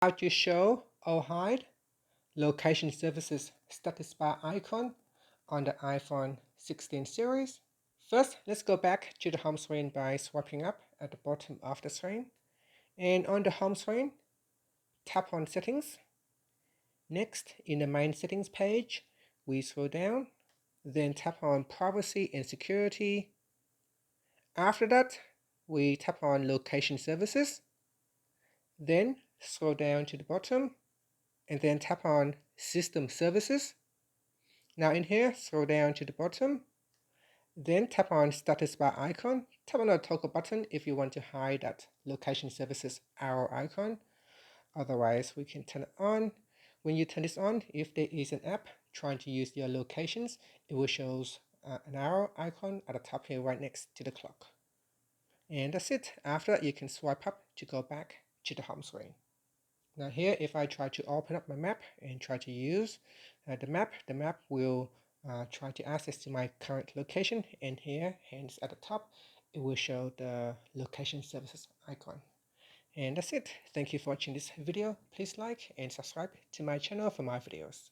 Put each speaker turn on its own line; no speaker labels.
How to show or hide location services status bar icon on the iPhone 16 series. First, let's go back to the home screen by swiping up at the bottom of the screen. And on the home screen, tap on Settings. Next, in the main settings page, we scroll down, then tap on Privacy and Security. After that, we tap on Location Services. Then scroll down to the bottom and then tap on System Services. Now in here, scroll down to the bottom, then tap on Status Bar icon. Tap on the toggle button if you want to hide that Location Services arrow icon. Otherwise, we can turn it on. When you turn this on, if there is an app trying to use your locations, it will show an arrow icon at the top here right next to the clock. And that's it. After that, you can swipe up to go back to the home screen. Now here, if I try to open up my map and try to use the map will try to access to my current location, and here, hence at the top, it will show the location services icon. And that's it. Thank you for watching this video. Please like and subscribe to my channel for more videos.